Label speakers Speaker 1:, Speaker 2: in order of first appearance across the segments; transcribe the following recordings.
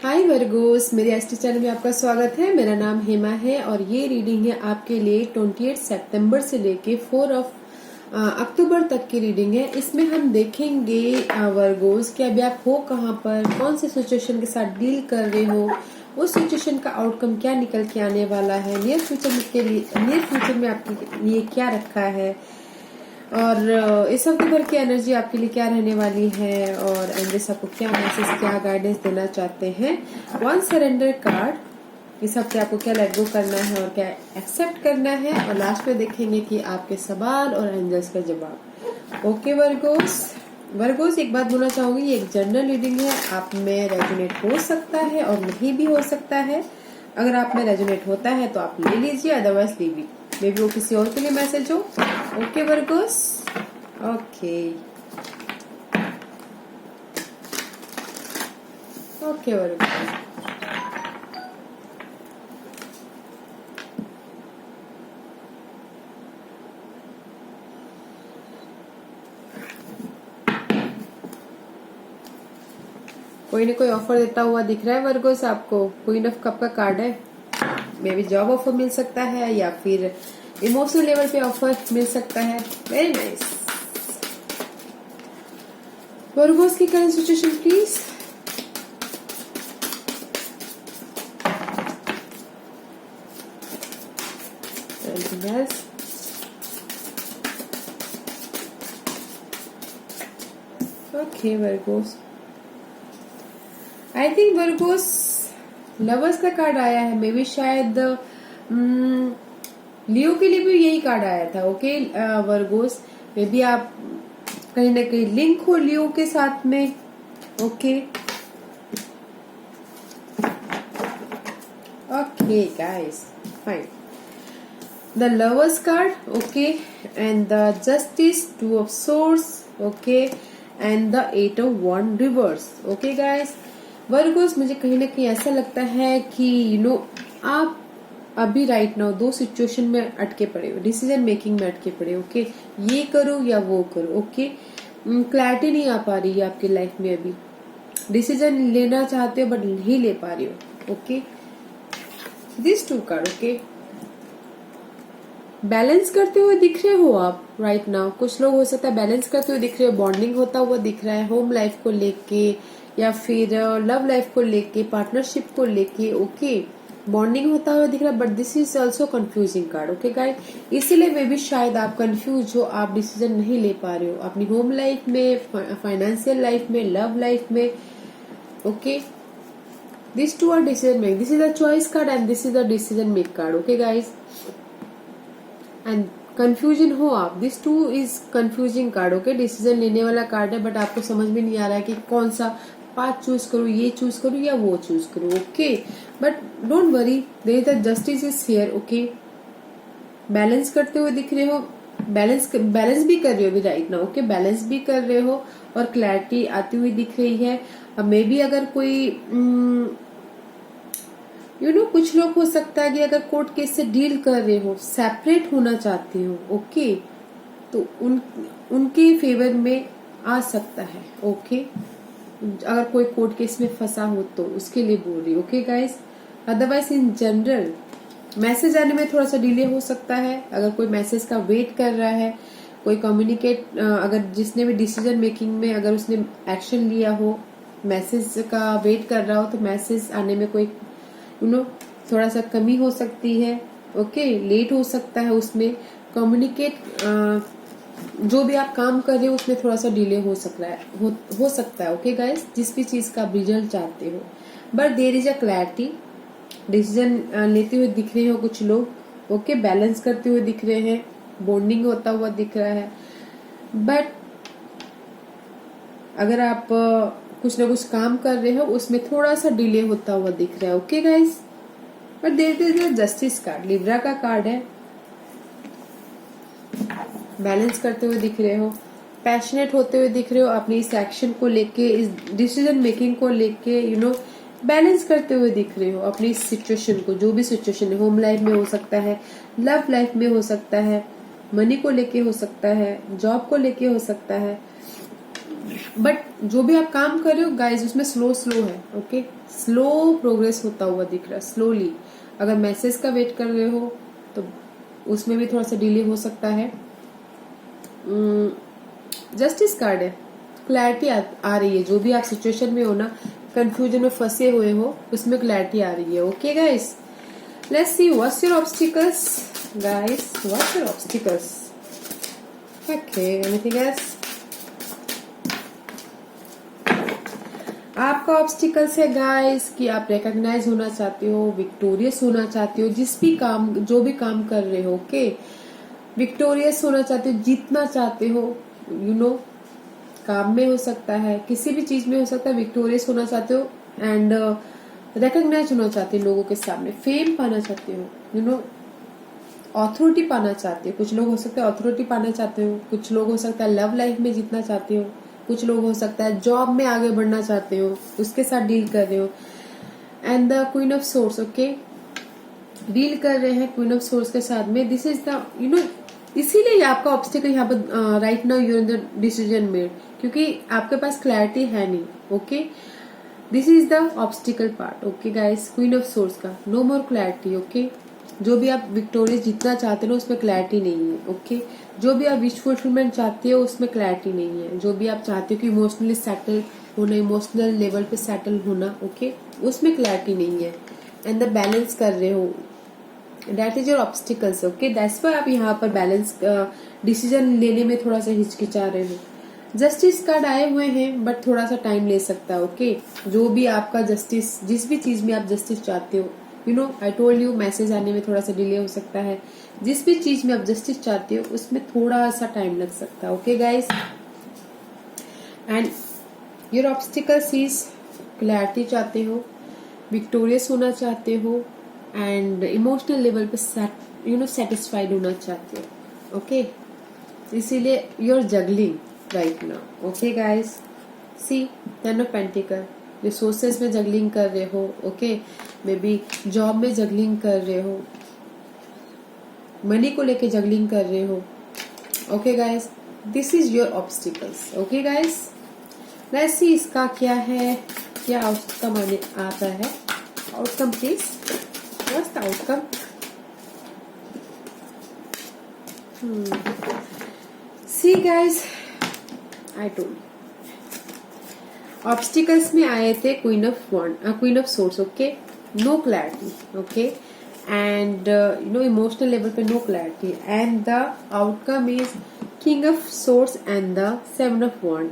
Speaker 1: हाय Virgo's, मेरे ST channel में आपका स्वागत है। मेरा नाम हेमा है और ये रीडिंग है आपके लिए 28 सितंबर से लेके 4 अक्टूबर तक की रीडिंग है। इसमें हम देखेंगे वर्गोस कि अभी आप हो कहाँ पर, कौन से सिचुएशन के साथ डील कर रहे हो, उस सिचुएशन का आउटकम क्या निकल के आने वाला है, नियर फ्यूचर में आपके लिए क्या रखा है और इस हफ्ते भर की एनर्जी आपके लिए क्या रहने वाली है और एंजल्स आपको क्या मैसेज, क्या गाइडेंस देना चाहते हैं। वन सरेंडर कार्ड, इस हफ्ते आपको क्या लेट गो करना है और क्या एक्सेप्ट करना है, और लास्ट में देखेंगे कि आपके सवाल और एंजल्स का जवाब। ओके वर्गोस एक बात बोलना चाहूंगी, ये एक जनरल रीडिंग है, आप में रेजोनेट हो सकता है और नहीं भी हो सकता है। अगर आप में रेजोनेट होता है तो आप ले लीजिए, otherwise leave it, may be वो किसी और के लिए मैसेज हो। Okay Virgo's, okay Virgo's. कोई ना कोई ऑफर देता हुआ दिख रहा है वर्गोस आपको। क्वीन ऑफ कप का कार्ड है, मे बी जॉब ऑफर मिल सकता है या फिर इमोशनल लेवल पे ऑफर मिल सकता है। वेरी नाइस वर्गोस की current situation please. Okay Virgo's, I think Virgo's lovers का कार्ड आया है, मे बी शायद लियो के लिए भी यही कार्ड आया था। ओके वर्गोस, मे बी आप कहीं ना कहीं लिंक हो लियो के साथ में। Okay okay guys, fine. The lovers card, okay, and the justice, two of swords, okay, and the eight of वन रिवर्स। ओके गाइस वर्गोस, मुझे कहीं ना कहीं ऐसा लगता है कि आप अभी राइट नाउ दो सिचुएशन में अटके पड़े हो, डिसीजन मेकिंग में अटके पड़े हो। ओके, ये करो या वो करो। ओके, क्लैरिटी नहीं आ पा रही है आपकी लाइफ में, अभी डिसीजन लेना चाहते हो बट नहीं ले पा रही हो। Okay, this two card, okay, balance करते हुए दिख रहे हो आप राइट नाउ। कुछ लोग हो सकता है बैलेंस करते हुए दिख रहे हो, बॉन्डिंग होता हुआ दिख रहा है, होम लाइफ को लेके या फिर लव लाइफ को लेके, पार्टनरशिप को लेके। ओके, बॉन्डिंग होता हुआ दिख रहा है, but this is also confusing card. Okay guys, इसीलिए वे भी शायद आप कंफ्यूज हो, आप डिसीजन नहीं ले पा रहे हो अपनी होम लाइफ में, फाइनेंशियल लाइफ में, लव लाइफ में। Okay, this two are decision make, this is a choice card and this is a decision make card. Okay guys, and confusion हो आप, this two is confusing card. Okay, decision लेने वाला card है but आपको समझ में नहीं आ रहा है कि कौन सा पाथ चूज करूं, ये चूज करूं या वो चूज करूं। Okay, but don't worry, there the justice is here. Okay, balance करते हुए दिख रहे हो, बैलेंस भी कर रहे हो अभी राइट नाउ। ओके, बैलेंस भी कर रहे हो और क्लैरिटी आती हुई दिख रही है। अब मे बी अगर कोई कुछ लोग हो सकता है कि अगर कोर्ट केस से डील कर रहे हो, सेपरेट होना चाहते हो, ओके, तो उनके फेवर में आ सकता है। ओके, अगर कोई कोर्ट केस में फंसा हो तो उसके लिए बोल रही। Okay guys, otherwise in general message आने में थोड़ा सा डिले हो सकता है। अगर कोई मैसेज का वेट कर रहा है, कोई कम्युनिकेट, अगर जिसने भी डिसीजन मेकिंग में अगर उसने एक्शन लिया हो, मैसेज का वेट कर रहा हो, तो मैसेज आने में कोई थोड़ा सा कमी हो सकती है। ओके, लेट हो सकता है उसमें कम्युनिकेट, जो भी आप काम कर रहे हो उसमें थोड़ा सा डिले हो सकता है। ओके गाइस, जिस भी चीज का रिजल्ट चाहते हो, but there is a clarity. Decision लेते हुए दिख रहे हो कुछ लोग। ओके, बैलेंस करते हुए दिख रहे हैं, बॉन्डिंग होता हुआ दिख रहा है, बट अगर आप कुछ ना कुछ काम कर रहे हो उसमें थोड़ा सा डिले होता हुआ दिख रहा है। Okay guys, but there is justice card, Libra का कार्ड है। बैलेंस करते हुए दिख रहे हो, पैशनेट होते हुए दिख रहे हो अपनी इस एक्शन को लेके, इस डिसीजन मेकिंग को लेके, बैलेंस करते हुए दिख रहे हो अपनी इस सिचुएशन को, जो भी सिचुएशन है, होम लाइफ में हो सकता है, लव लाइफ में हो सकता है, मनी को लेके हो सकता है, जॉब को लेके हो सकता है, बट जो भी आप काम कर रहे हो गाइज उसमें स्लो स्लो है, ओके, स्लो प्रोग्रेस होता हुआ दिख रहा है, स्लोली। अगर मैसेज का वेट कर रहे हो तो उसमें भी थोड़ा सा डिले हो सकता है। जस्टिस कार्ड है, क्लैरिटी आ रही है। जो भी आप सिचुएशन में हो ना, कंफ्यूजन में फंसे हुए हो, उसमें क्लैरिटी आ रही है। Okay guys, let's see what's your obstacles guys, what's your obstacles. Okay, anything else? आपका ऑब्स्टिकल्स है गाइस कि आप रिकॉग्नाइज होना चाहते हो, विक्टोरियस होना चाहते हो, जो भी काम कर रहे हो, ओके, विक्टोरियस होना चाहते हो, जीतना चाहते हो, यू नो, काम में हो सकता है, किसी भी चीज में हो सकता है, विक्टोरियस होना चाहते हो एंड रिकॉग्नाइज होना चाहते हो लोगों के सामने, फेम पाना चाहते हो, यू नो, ऑथोरिटी पाना चाहते हो। कुछ लोग हो सकता है ऑथोरिटी पाना चाहते हो, कुछ लोग हो सकता है लव लाइफ में जीतना चाहते हो, कुछ लोग हो सकता है जॉब में आगे बढ़ना चाहते हो, उसके साथ डील कर रहे हो। And the queen of swords, okay, deal कर रहे हैं क्वीन ऑफ सोर्स के साथ में। This is the, you know, इसीलिए आपका ऑब्स्टिकल यहाँ पर right now you in the decision made, क्योंकि आपके पास क्लैरिटी है नहीं। Okay, this is the obstacle part. Okay guys, queen of source का नो मोर क्लैरिटी। ओके, जो भी आप विक्टोरियस जीतना चाहते हो उसमें क्लैरिटी नहीं है। ओके, जो भी आप विश फुलफिलमेंट चाहते हो उसमें क्लैरिटी नहीं है। जो भी आप चाहते हो कि इमोशनली सेटल होना, इमोशनल लेवल पे सेटल होना, ओके, उसमें क्लैरिटी नहीं है। एंड द बैलेंस कर रहे हो, that is your obstacles. Okay, that's why आप यहाँ पर बैलेंस डिसीजन लेने में थोड़ा सा हिचकिचा रहे हो। जस्टिस कार्ड आए हुए हैं बट थोड़ा सा टाइम ले सकता है। ओके, जो भी आपका जस्टिस, जिस भी चीज में आप जस्टिस चाहते हो, you know, I told you, message आने में थोड़ा सा डिले हो सकता है। जिस भी चीज में आप जस्टिस चाहते हो उसमें थोड़ा सा टाइम लग सकता है। Okay guys, and your obstacles is clarity चाहते हो, विक्टोरियस होना चाहते हो एंड इमोशनल लेवल पे सेटिस्फाइड होना चाहते हो। ओके, इसीलिए you're juggling right now. Okay guys, see 10 of pentacle, resources में जगलिंग कर रहे हो, ओके, मे बी जॉब में जगलिंग कर रहे हो, मनी को लेके जगलिंग कर रहे हो। Okay guys, this is your obstacles. Okay guys, let's see इसका क्या है, क्या आउटकम आने आता है। Outcome please, what's the outcome? See guys, I told, obstacles में आए थे queen of queen of swords. Okay, no clarity, okay, and you know, emotional level पे no clarity, and the outcome is king of swords and the 7 of wands.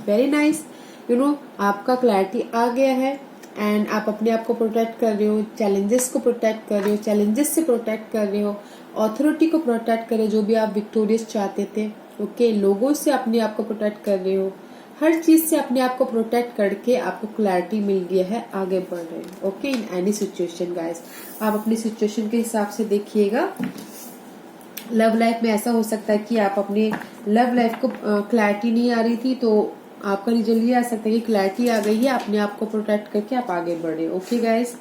Speaker 1: Very nice, you know, आपका clarity आ गया है and आप अपने आप को protect कर रहे हो, चैलेंजेस को प्रोटेक्ट कर रहे हो, चैलेंजेस से प्रोटेक्ट कर रहे हो, ऑथोरिटी को प्रोटेक्ट कर रहे हो, जो भी आप विक्टोरियस चाहते थे। ओके, लोगों से अपने आप को प्रोटेक्ट कर रहे हो, हर चीज से अपने आप को प्रोटेक्ट करके आपको क्लैरिटी मिल गया है, आगे बढ़ रहे हो। Okay, in any situation guys, आप अपनी सिचुएशन के हिसाब से देखिएगा। लव लाइफ में ऐसा हो सकता है कि आप अपने लव लाइफ को क्लैरिटी नहीं आ रही थी, तो आपका रिजल्ट ये आ सकता है कि क्लैरिटी आ गई है, अपने आप को प्रोटेक्ट करके आप आगे बढ़े। Okay guys,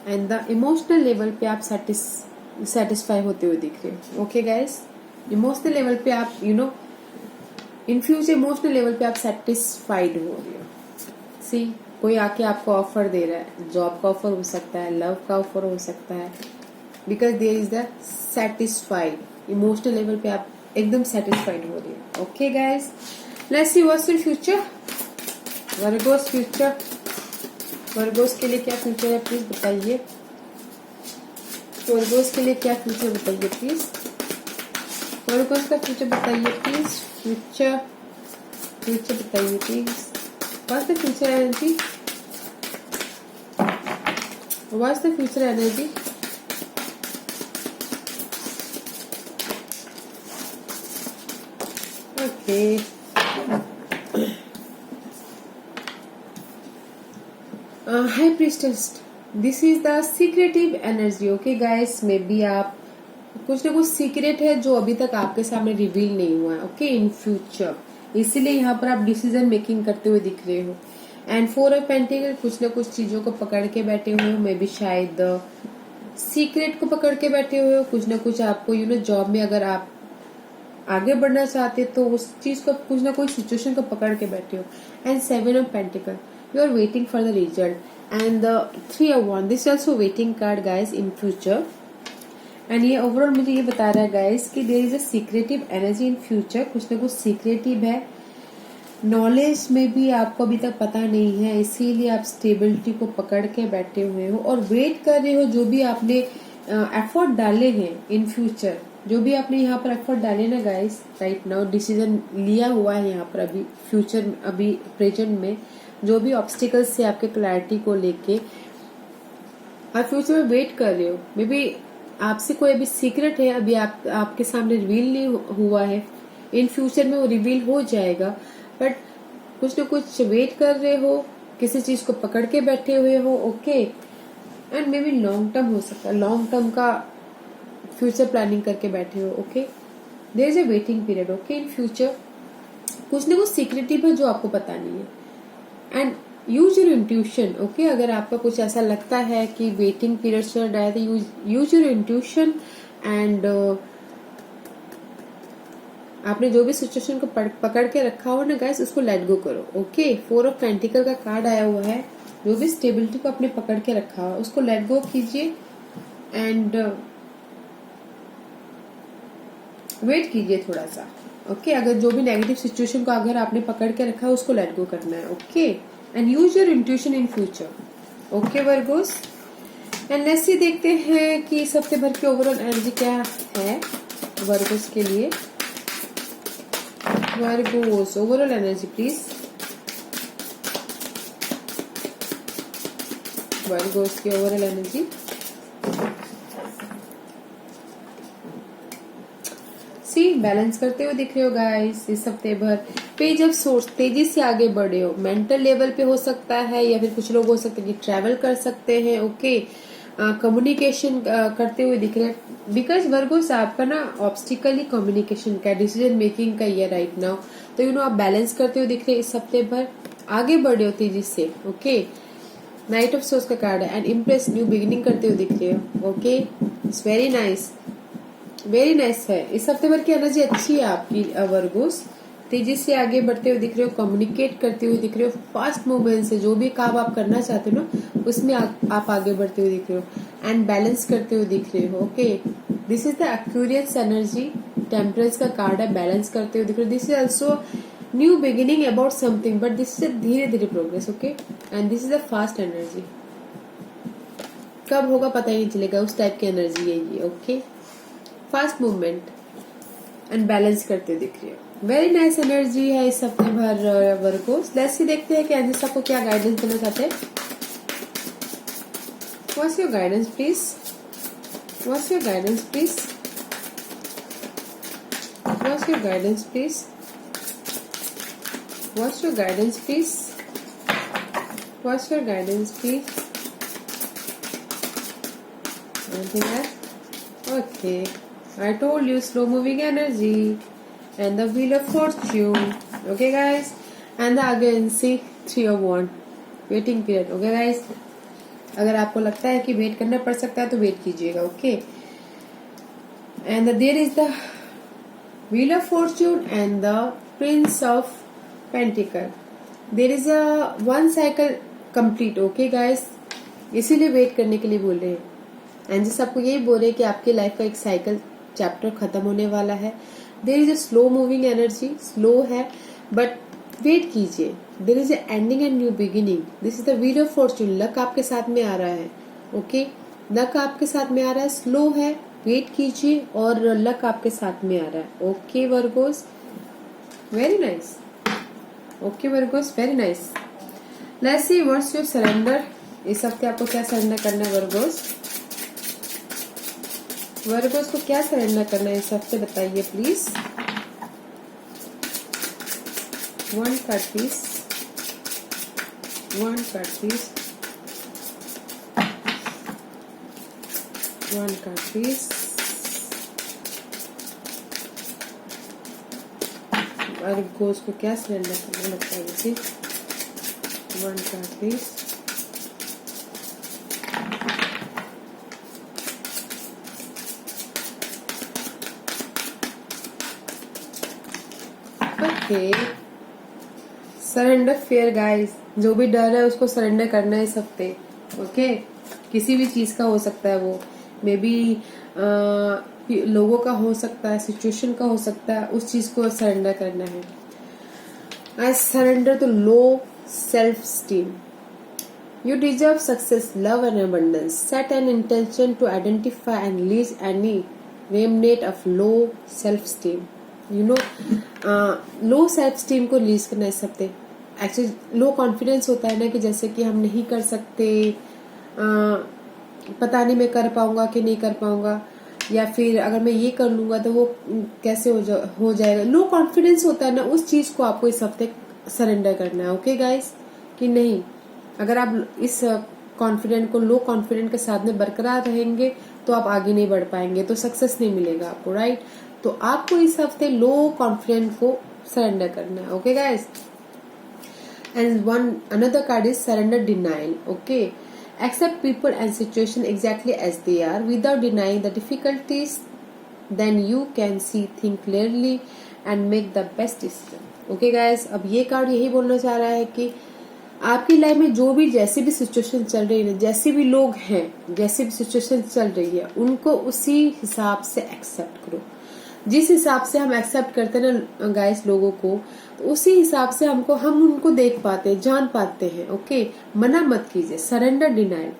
Speaker 1: and the emotional level पे आप सेटिस्फाई होते हुए दिख रहे हो। ओके गाइस, इमोशनल लेवल पे आप, you know, in future emotional level पे आप सेटिस्फाइड हो रहे हो। सी, कोई आके आपको ऑफर दे रहा है, जॉब का ऑफर हो सकता है, लव का ऑफर हो सकता है, because there is the satisfied, emotional level पे आप एकदम सेटिस्फाइड हो रही है। Okay guys, let's see what's your future, Virgos future, Virgos के लिए क्या फ्यूचर है प्लीज बताइए, वर्गोस के लिए क्या फ्यूचर बताइए प्लीज, वर्गोस का फ्यूचर बताइए प्लीज, फ्यूचर फ्यूचर बताइए please, what's the future energy, what's the future energy. Okay, high priestess, this is the secretive energy. Okay guys, may be आप कुछ ना कुछ सीक्रेट है जो अभी तक आपके सामने रिवील नहीं हुआ है। ओके, इन फ्यूचर, इसीलिए यहाँ पर आप डिसीजन मेकिंग करते हुए दिख रहे हो। एंड 4 ऑफ पेंटिकल, कुछ ना कुछ चीजों को पकड़ के बैठे हुए हो, मे बी शायद सीक्रेट को पकड़ के बैठे हुए हो, कुछ ना कुछ आपको, यू नो, जॉब में अगर आप आगे बढ़ना चाहते तो उस चीज को कुछ ना कोई सिचुएशन को पकड़ के बैठे हो। And 7 of pentacle, you are waiting for the result. And the 3 of wand, this also waiting card guys in future. And ये ओवरऑल मुझे ये बता रहा है गाइज कि there is a secretive energy in future, कुछ ना कुछ सीक्रेटिव है। नॉलेज में भी आपको अभी तक पता नहीं है, इसीलिए आप स्टेबिलिटी को पकड़ के बैठे हुए हो और वेट कर रहे हो। जो भी आपने एफर्ट डाले हैं इन फ्यूचर, जो भी आपने यहाँ पर एफर्ट डाले ना गाइस, राइट नाउ डिसीजन लिया हुआ है यहाँ पर अभी फ्यूचर, अभी प्रेजेंट में जो भी ऑब्स्टिकल्स से आपके क्लैरिटी को लेके आप फ्यूचर में वेट कर रहे हो। मे बी आपसे कोई अभी सीक्रेट है, अभी आपके सामने रिवील नहीं हुआ है, इन फ्यूचर में वो रिवील हो जाएगा। बट कुछ न कुछ वेट कर रहे हो, किसी चीज को पकड़ के बैठे हुए हो। Okay, and maybe long term हो सकता है, लॉन्ग टर्म का फ्यूचर प्लानिंग करके बैठे हो। Okay, there is a waiting period. Okay, in future कुछ न कुछ सीक्रेटिव है जो आपको पता नहीं है। And use your intuition. Okay, अगर आपका कुछ ऐसा लगता है कि वेटिंग पीरियड चल रहा है तो यूज योर इंट्यूशन। एंड आपने जो भी सिचुएशन को पकड़ के रखा हो ना गाइस, उसको लेट गो करो। ओके, 4 ऑफ पेंटिकल का कार्ड आया हुआ है। जो भी स्टेबिलिटी को आपने पकड़ के रखा हो उसको लेट गो कीजिए एंड वेट कीजिए थोड़ा सा। ओके, अगर जो भी नेगेटिव सिचुएशन को अगर आपने पकड़ के रखा है उसको लेट गो करना है। Okay, and use your intuition in future. Okay Virgo's, and let's see देखते हैं कि इस हफ्ते भर की ओवरऑल एनर्जी क्या है वर्गोस के लिए। Virgo's overall energy please, Virgo's की ओवरऑल एनर्जी। सी बैलेंस करते हुए दिख रहे हो गाइस इस हफ्ते भर। पेज ऑफ सोर्स, तेजी से आगे बढ़े हो, मेंटल लेवल पे हो सकता है या फिर कुछ लोग हो सकते हैं कि ट्रैवल कर सकते हैं। ओके, कम्युनिकेशन करते हुए दिख रहे हैं बिकॉज वर्गोस आपका ना ऑब्स्टिकल ही कम्युनिकेशन का, डिसीजन मेकिंग का ही है राइट नाउ। तो यू नो आप बैलेंस करते हुए दिख रहे हैं इस हफ्ते भर, आगे बढ़े हो तेजी से। ओके, नाइट ऑफ सोर्स का कार्ड है एंड इम्प्रेस, न्यू बिगिनिंग करते हुए दिख रहे हो। Okay, it's very nice, very nice है। इस हफ्ते भर की एनर्जी अच्छी है आपकी वर्गोस, तेजी से आगे बढ़ते हुए दिख रहे हो, कम्युनिकेट करते हुए दिख रहे हो, फास्ट मूवमेंट से जो भी काम आप करना चाहते हो ना उसमें आप आगे बढ़ते हुए दिख रहे हो एंड बैलेंस करते हुए दिख रहे हो। Okay, this is the Aquarius energy, temperance का कार्ड है, बैलेंस करते हुए दिख रहे हो। This is also new beginning about something, but this is धीरे धीरे progress. Okay, and this is a fast energy, कब होगा पता ही नहीं चलेगा, उस टाइप की एनर्जी है ये। Okay, fast movement and balance करते दिख रही है, वेरी नाइस एनर्जी है इस हफ्ते भर वर्गोस। लेट्स सी देखते हैं कि एंजल्स आपको क्या गाइडेंस देना चाहते हैं। What's your guidance please, what's your guidance please, what's your guidance please, what's your guidance please, what's your guidance please. Anything else? Okay, I told you slow moving energy and the wheel of fortune. Okay guys, and the again see 3 of wand waiting period. Okay guys, अगर आपको लगता है कि wait करना पड़ सकता है तो वेट कीजिएगा। Okay, and there is the wheel of fortune and the prince of pentacle. There is a one cycle complete. Okay guys, इसीलिए वेट करने के लिए बोल रहे हैं एंड जैसे आपको यही बोल रहे हैं कि आपकी लाइफ का एक साइकिल चैप्टर खत्म होने वाला है। There is a slow moving energy, slow है बट वेट कीजिए। There is a ending and new beginning. This is the wheel of fortune, luck आपके साथ में आ रहा है। ओके, लक आपके साथ में आ रहा है, स्लो है, वेट कीजिए और लक आपके साथ में आ रहा है। Okay Virgo's, very nice. Okay Virgo's, very nice. Let's see what's your surrender. इस हफ्ते आपको क्या सरेंडर करना है वर्गोस? वर्गोस को क्या सरेंडर करना है इस हफ्ते बताइए please. One card please, one card please, one card please. Virgo's को क्या सरेंडर करना बताइए, one card please. Okay, surrender fear guys, जो भी डर है उसको सरेंडर करना है इस हफ्ते। ओके, किसी भी चीज का हो सकता है, वो मे बी लोगों का हो सकता है, सिचुएशन का हो सकता है, उस चीज को सरेंडर करना है। I surrender to low self esteem. You deserve success, love and abundance. Set an intention to identify and release any remnant of low self-esteem. You know, low self-esteem को रिलीज करना है इस हफ्ते। एक्चुअली लो कॉन्फिडेंस होता है ना, कि जैसे कि हम नहीं कर सकते, पता नहीं मैं कर पाऊंगा कि नहीं कर पाऊंगा, या फिर अगर मैं ये कर लूंगा तो वो कैसे हो जाएगा। लो कॉन्फिडेंस होता है ना, उस चीज को आपको इस हफ्ते सरेंडर करना है। ओके गाइस, कि नहीं, अगर आप इस कॉन्फिडेंट को लो कॉन्फिडेंट के साथ में बरकरार रहेंगे तो आप आगे नहीं बढ़ पाएंगे, तो सक्सेस नहीं मिलेगा आपको, राइट। तो आपको इस हफ्ते लो कॉन्फिडेंट को सरेंडर करना है। Okay guys, and one another card is surrender denial. Okay, accept people and situation exactly as they are without denying the difficulties, then you can see think clearly and make the best decision. Okay guys, अब ये card यही बोलना चाह रहा है कि आपकी life में जो भी जैसी भी सिचुएशन चल रही है, जैसे भी लोग हैं, जैसी भी सिचुएशन चल रही है, उनको उसी हिसाब से एक्सेप्ट करो। जिस हिसाब से हम एक्सेप्ट करते हैं ना गाइस लोगों को, तो उसी हिसाब से हम उनको देख पाते हैं, जान पाते हैं। ओके, मना मत कीजिए, सरेंडर डिनाइल।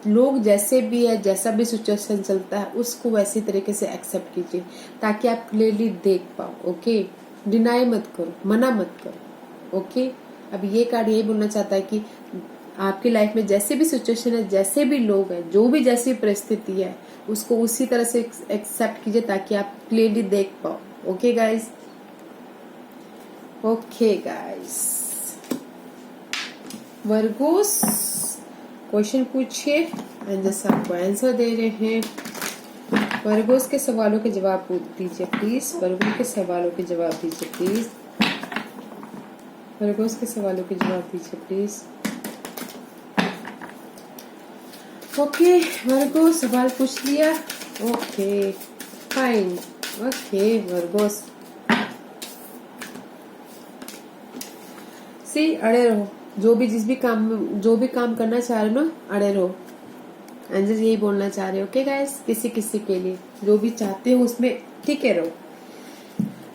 Speaker 1: लोग जैसे भी है, जैसा भी सिचुएशन चलता है, उसको वैसी तरीके से एक्सेप्ट कीजिए ताकि आप क्लियरली देख पाओ। ओके, डिनाई मत करो, मना मत करो। ओके, अब ये कार्ड यही बोलना चाहता है कि आपकी लाइफ में जैसे भी सिचुएशन है, जैसे भी लोग हैं, जो भी जैसी परिस्थिति है, उसको उसी तरह से एक्सेप्ट कीजिए ताकि आप क्लियरली देख पाओ। Okay guys, okay guys, Virgo's question पूछिए, एंजल्स आपको आंसर दे रहे हैं। वर्गोस के सवालों के जवाब दीजिए प्लीज, वर्गोस के सवालों के जवाब दीजिए प्लीज, वर्गोस के सवालों के जवाब दीजिए प्लीज। ओके वर्गो, सवाल पूछ लिया। ओके फाइन, ओके वर्गोस, सी अड़े रहो, जो भी काम करना चाह रहे हो ना, अड़े रहो। एंजल यही बोलना चाह रहे हो। ओके गाइस, किसी के लिए जो भी चाहते हो उसमें टिके रहो,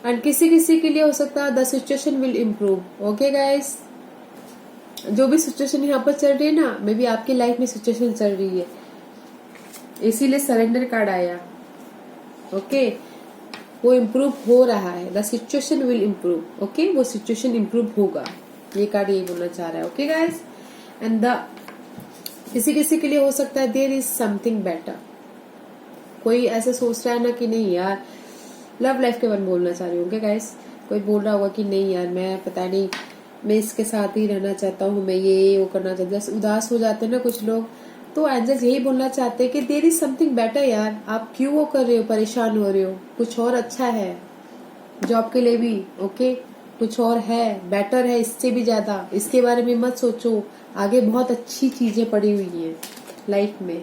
Speaker 1: एंड किसी के लिए हो सकता है the situation will improve. Okay guys, जो भी सिचुएशन यहाँ पर चल रही है ना, मे बी आपकी लाइफ में सिचुएशन चल रही है, इसीलिए सरेंडर कार्ड आया। ओके, वो इम्प्रूव हो रहा है, the situation will improve. Okay, वो सिचुएशन इम्प्रूव होगा, ये कार्ड यही बोलना चाह रहा है। ओके गाइस, एंड द किसी के लिए हो सकता है देयर इज समथिंग बेटर। कोई ऐसा सोच रहा है ना कि नहीं यार, लव लाइफ के बारे में बोलना चाह रही हूँ। ओके गाइस, कोई बोल रहा होगा कि नहीं यार, मैं पता नहीं, मैं इसके साथ ही रहना चाहता हूँ, मैं ये वो करना चाहता हूँ। जैसे उदास हो जाते हैं ना कुछ लोग, तो एंजल्स यही बोलना चाहते हैं कि देयर इज समथिंग बेटर यार, आप क्यों वो कर रहे हो, परेशान हो रहे हो, कुछ और अच्छा है जॉब के लिए भी। ओके, कुछ और है, बेटर है, इससे भी ज्यादा, इसके बारे में मत सोचो, आगे बहुत अच्छी चीजें पड़ी हुई है लाइफ में।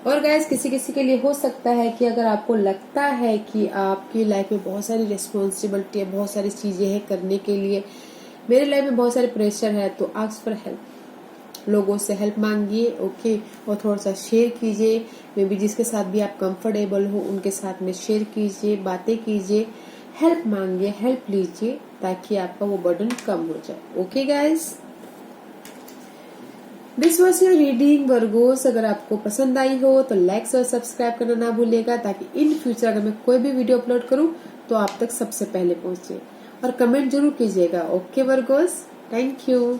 Speaker 1: और गाइस, किसी के लिए हो सकता है कि अगर आपको लगता है कि आपकी लाइफ में बहुत सारी रिस्पॉन्सिबिलिटी है, बहुत सारी चीजें हैं करने के लिए, मेरे लाइफ में बहुत सारे प्रेशर है, तो आस्क फॉर हेल्प, लोगों से हेल्प मांगिए। ओके, और थोड़ा सा शेयर कीजिए, मे बी जिसके साथ भी आप कंफर्टेबल हो उनके साथ में शेयर कीजिए, बातें कीजिए, हेल्प मांगिए, हेल्प लीजिए, ताकि आपका वो बर्डन कम हो जाए। Okay guys, this was your reading Virgo's. अगर आपको पसंद आई हो तो लाइक और सब्सक्राइब करना ना भूलिएगा, ताकि इन फ्यूचर अगर मैं कोई भी वीडियो अपलोड करूं तो आप तक सबसे पहले पहुंचे, और कमेंट जरूर कीजिएगा। Okay Virgo's, thank you.